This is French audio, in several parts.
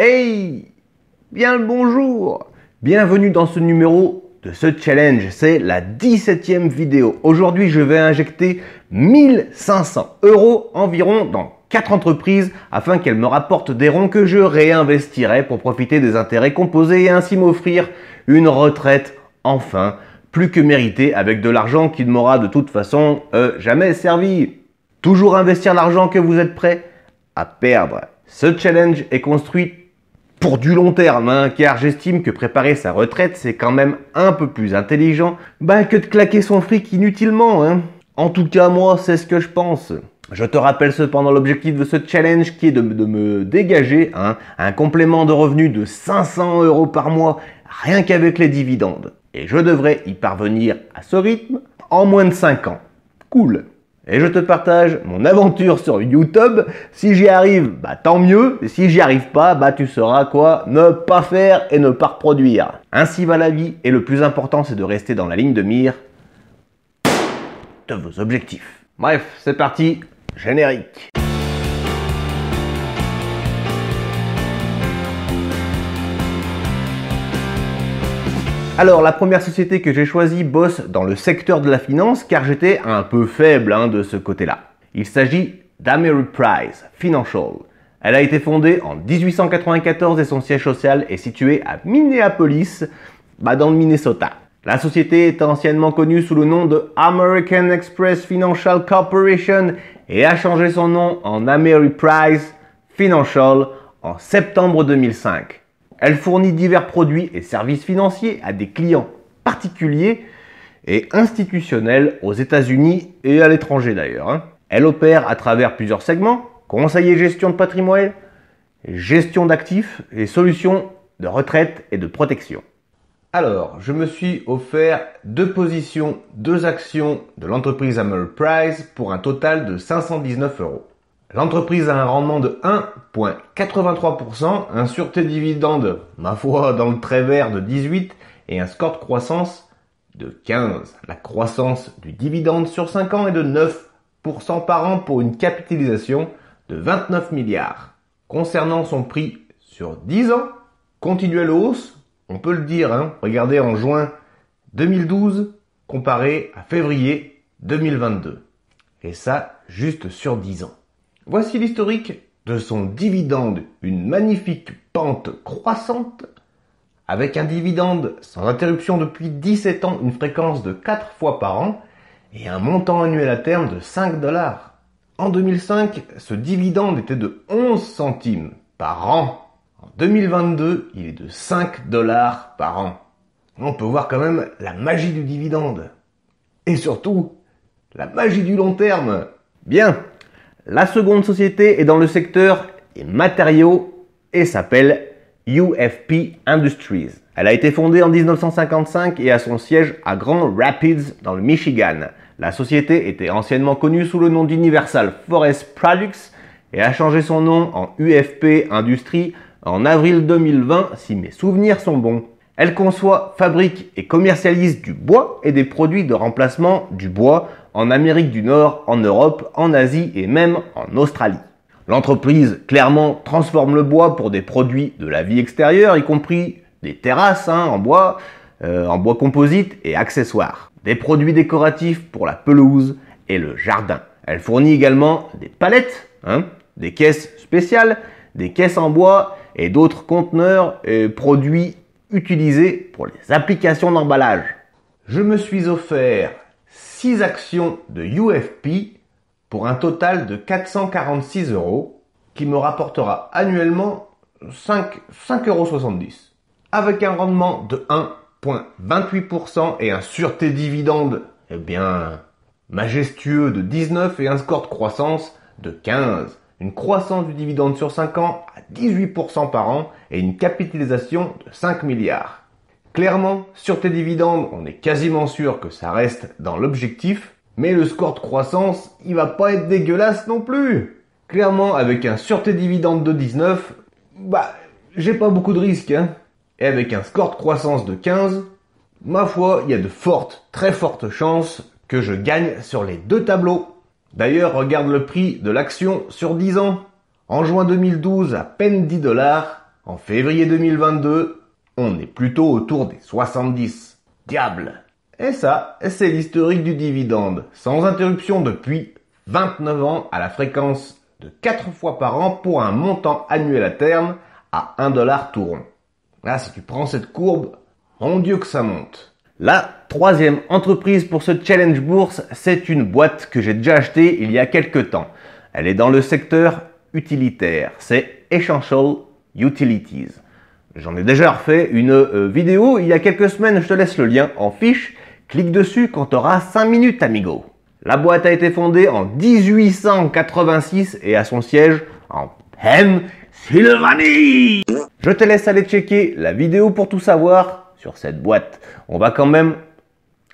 Hey! Bien le bonjour! Bienvenue dans ce numéro de ce challenge, c'est la 17e vidéo. Aujourd'hui, je vais injecter 1500 € environ dans 4 entreprises afin qu'elles me rapportent des ronds que je réinvestirai pour profiter des intérêts composés et ainsi m'offrir une retraite enfin plus que méritée avec de l'argent qui ne m'aura de toute façon jamais servi. Toujours investir l'argent que vous êtes prêt à perdre. Ce challenge est construit pour du long terme, car j'estime que préparer sa retraite, c'est quand même un peu plus intelligent que de claquer son fric inutilement. En tout cas, moi, c'est ce que je pense. Je te rappelle cependant l'objectif de ce challenge qui est de me dégager un complément de revenus de 500 € par mois, rien qu'avec les dividendes. Et je devrais y parvenir à ce rythme en moins de 5 ans. Cool. Et je te partage mon aventure sur YouTube. Si j'y arrive, tant mieux. Et si j'y arrive pas, tu sauras quoi ne pas faire et ne pas reproduire. Ainsi va la vie. Et le plus important, c'est de rester dans la ligne de mire de vos objectifs. Bref, c'est parti. Générique. Alors, la première société que j'ai choisie bosse dans le secteur de la finance car j'étais un peu faible de ce côté-là. Il s'agit d'Ameriprise Financial. Elle a été fondée en 1894 et son siège social est situé à Minneapolis, dans le Minnesota. La société est anciennement connue sous le nom de American Express Financial Corporation et a changé son nom en Ameriprise Financial en septembre 2005. Elle fournit divers produits et services financiers à des clients particuliers et institutionnels aux États-Unis et à l'étranger d'ailleurs. Elle opère à travers plusieurs segments, conseil et gestion de patrimoine, gestion d'actifs et solutions de retraite et de protection. Alors, je me suis offert 2 positions, 2 actions de l'entreprise Ameriprise pour un total de 519 €. L'entreprise a un rendement de 1,83%, un sûreté dividende, ma foi, dans le trait vert de 18 et un score de croissance de 15. La croissance du dividende sur 5 ans est de 9% par an pour une capitalisation de 29 milliards. Concernant son prix sur 10 ans, continuelle hausse, on peut le dire, regardez en juin 2012 comparé à février 2022. Et ça, juste sur 10 ans. Voici l'historique de son dividende, une magnifique pente croissante avec un dividende sans interruption depuis 17 ans, une fréquence de 4 fois par an et un montant annuel à terme de 5 $. En 2005, ce dividende était de 11 centimes par an. En 2022, il est de 5 $ par an. On peut voir quand même la magie du dividende. Et surtout, la magie du long terme. Bien. La seconde société est dans le secteur des matériaux et s'appelle UFP Industries. Elle a été fondée en 1955 et a son siège à Grand Rapids dans le Michigan. La société était anciennement connue sous le nom d'Universal Forest Products et a changé son nom en UFP Industries en avril 2020 si mes souvenirs sont bons. Elle conçoit, fabrique et commercialise du bois et des produits de remplacement du bois en Amérique du Nord, en Europe, en Asie et même en Australie. L'entreprise clairement transforme le bois pour des produits de la vie extérieure, y compris des terrasses en bois composite et accessoires, des produits décoratifs pour la pelouse et le jardin. Elle fournit également des palettes, des caisses spéciales, des caisses en bois et d'autres conteneurs et produits utilisés pour les applications d'emballage. Je me suis offert 6 actions de UFP pour un total de 446 € qui me rapportera annuellement 5,70 € avec un rendement de 1,28% et un sûreté dividende majestueux de 19 et un score de croissance de 15. Une croissance du dividende sur 5 ans à 18% par an et une capitalisation de 5 milliards. Clairement, sur tes dividendes, on est quasiment sûr que ça reste dans l'objectif, mais le score de croissance, il va pas être dégueulasse non plus. Clairement, avec un sur tes dividendes de 19, j'ai pas beaucoup de risques. Et avec un score de croissance de 15, ma foi, il y a de fortes, très fortes chances que je gagne sur les 2 tableaux. D'ailleurs, regarde le prix de l'action sur 10 ans. En juin 2012, à peine 10 $. En février 2022, on est plutôt autour des 70. Diable! Et ça, c'est l'historique du dividende, sans interruption depuis 29 ans à la fréquence de 4 fois par an pour un montant annuel à terme à 1 $ tout rond. Là, si tu prends cette courbe, mon Dieu que ça monte. La troisième entreprise pour ce challenge bourse, c'est une boîte que j'ai déjà achetée il y a quelques temps. Elle est dans le secteur utilitaire, c'est Essential Utilities. J'en ai déjà refait une vidéo il y a quelques semaines, je te laisse le lien en fiche. Clique dessus quand tu auras 5 minutes, amigo. La boîte a été fondée en 1886 et a son siège en Pennsylvanie. Je te laisse aller checker la vidéo pour tout savoir sur cette boîte. On va quand même...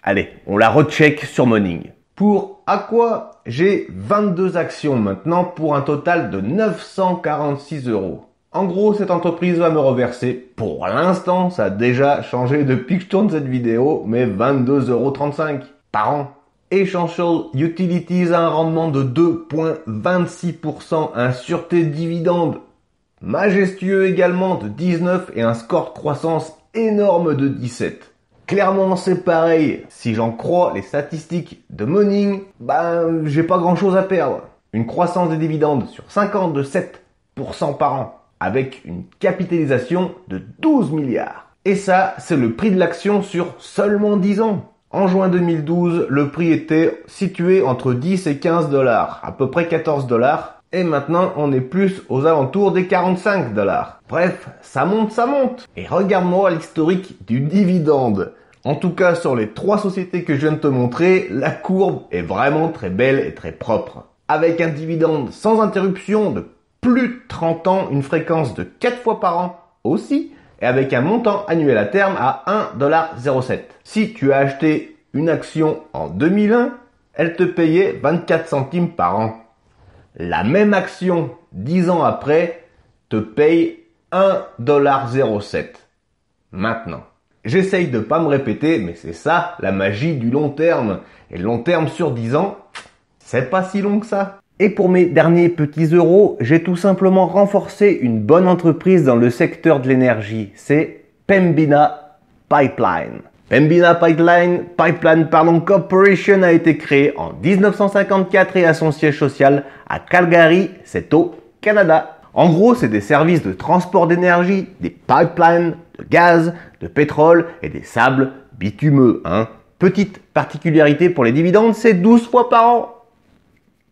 Allez, on la recheck sur Morning. Pour Aqua, j'ai 22 actions maintenant pour un total de 946 €. En gros, cette entreprise va me reverser, pour l'instant, ça a déjà changé depuis que je tourne cette vidéo, mais 22,35 € par an. Essential Utilities a un rendement de 2,26%, un sûreté dividende majestueux également de 19 et un score de croissance énorme de 17. Clairement, c'est pareil. Si j'en crois les statistiques de Morning, j'ai pas grand chose à perdre. Une croissance des dividendes sur 5 ans de 7% par an, avec une capitalisation de 12 milliards. Et ça, c'est le prix de l'action sur seulement 10 ans. En juin 2012, le prix était situé entre 10 et 15 $, à peu près 14 $. Et maintenant, on est plus aux alentours des 45 $. Bref, ça monte. Et regarde-moi l'historique du dividende. En tout cas, sur les 3 sociétés que je viens de te montrer, la courbe est vraiment très belle et très propre. Avec un dividende sans interruption de plus de 30 ans, une fréquence de 4 fois par an aussi, et avec un montant annuel à terme à 1,07 $. Si tu as acheté une action en 2001, elle te payait 24 centimes par an. La même action, 10 ans après, te paye 1,07 $. Maintenant, j'essaye de pas me répéter, mais c'est ça la magie du long terme. Et le long terme sur 10 ans, c'est pas si long que ça. Et pour mes derniers petits euros, j'ai tout simplement renforcé une bonne entreprise dans le secteur de l'énergie. C'est Pembina Pipeline. Pembina Pipeline Corporation a été créée en 1954 et a son siège social à Calgary, c'est au Canada. En gros, c'est des services de transport d'énergie, des pipelines de gaz, de pétrole et des sables bitumeux. Petite particularité pour les dividendes, c'est 12 fois par an.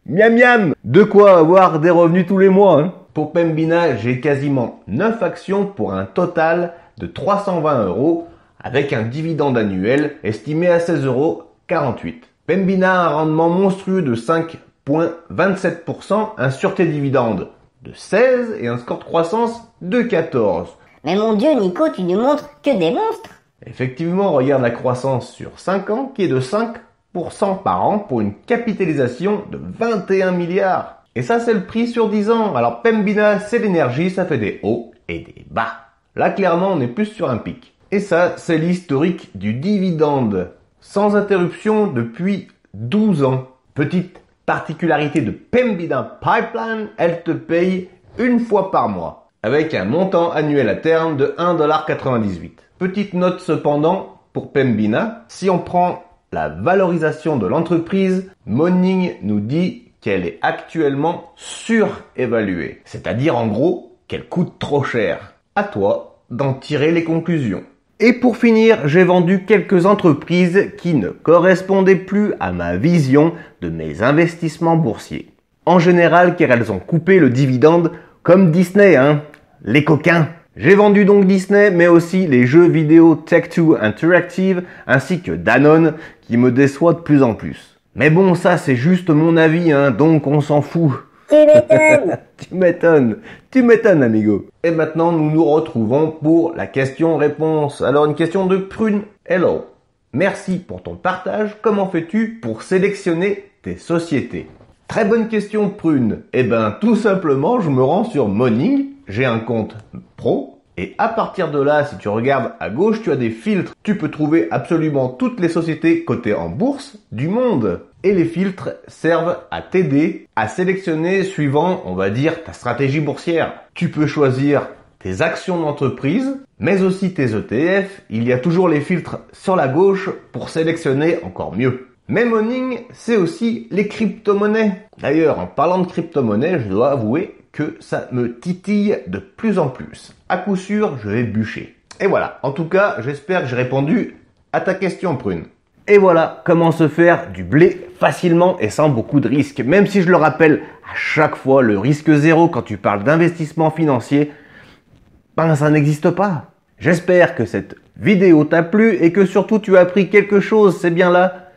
Miam miam! De quoi avoir des revenus tous les mois. Pour Pembina, j'ai quasiment 9 actions pour un total de 320 € avec un dividende annuel estimé à 16,48 €. Pembina a un rendement monstrueux de 5,27%, un sûreté dividende de 16 et un score de croissance de 14. Mais mon Dieu, Nico, tu nous montres que des monstres! Effectivement, regarde la croissance sur 5 ans qui est de 5% par an pour une capitalisation de 21 milliards. Et ça, c'est le prix sur 10 ans. Alors Pembina, c'est l'énergie, ça fait des hauts et des bas. Là, clairement, on est plus sur un pic. Et ça, c'est l'historique du dividende, sans interruption depuis 12 ans. Petite particularité de Pembina Pipeline, elle te paye une fois par mois, avec un montant annuel à terme de 1,98 $. Petite note cependant, pour Pembina, si on prend la valorisation de l'entreprise, Morning nous dit qu'elle est actuellement surévaluée. C'est-à-dire en gros qu'elle coûte trop cher. À toi d'en tirer les conclusions. Et pour finir, j'ai vendu quelques entreprises qui ne correspondaient plus à ma vision de mes investissements boursiers. En général, car elles ont coupé le dividende comme Disney, les coquins. J'ai vendu donc Disney, mais aussi les jeux vidéo Tech2 Interactive, ainsi que Danone, qui me déçoit de plus en plus. Mais bon, ça c'est juste mon avis, donc on s'en fout. Tu m'étonnes, amigo. Et maintenant, nous nous retrouvons pour la question-réponse. Alors, une question de Prune. Hello. Merci pour ton partage. Comment fais-tu pour sélectionner tes sociétés? Très bonne question, Prune. Tout simplement, je me rends sur Morning. J'ai un compte pro. Et à partir de là, si tu regardes à gauche, tu as des filtres. Tu peux trouver absolument toutes les sociétés cotées en bourse du monde. Et les filtres servent à t'aider à sélectionner suivant, on va dire, ta stratégie boursière. Tu peux choisir tes actions d'entreprise, mais aussi tes ETF. Il y a toujours les filtres sur la gauche pour sélectionner encore mieux. Mais Morning, c'est aussi les crypto-monnaies. D'ailleurs, en parlant de crypto-monnaies, je dois avouer que ça me titille de plus en plus. À coup sûr, je vais bûcher. Et voilà, en tout cas, j'espère que j'ai répondu à ta question, Prune. Et voilà comment se faire du blé facilement et sans beaucoup de risques. Même si je le rappelle à chaque fois, le risque zéro quand tu parles d'investissement financier, ben ça n'existe pas. J'espère que cette vidéo t'a plu et que surtout tu as appris quelque chose, c'est bien là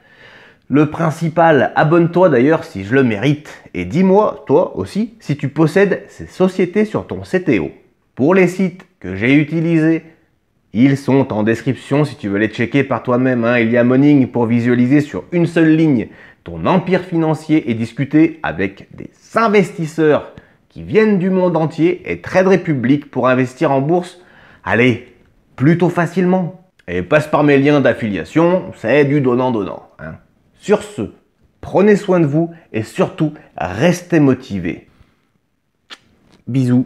le principal. Abonne-toi d'ailleurs si je le mérite et dis-moi, toi aussi, si tu possèdes ces sociétés sur ton CTO. Pour les sites que j'ai utilisés, ils sont en description si tu veux les checker par toi-même. Il y a Morning pour visualiser sur une seule ligne ton empire financier et discuter avec des investisseurs qui viennent du monde entier et Trade Republic pour investir en bourse. Allez, plutôt facilement. Et passe par mes liens d'affiliation, c'est du donnant-donnant. Sur ce, prenez soin de vous et surtout, restez motivés. Bisous.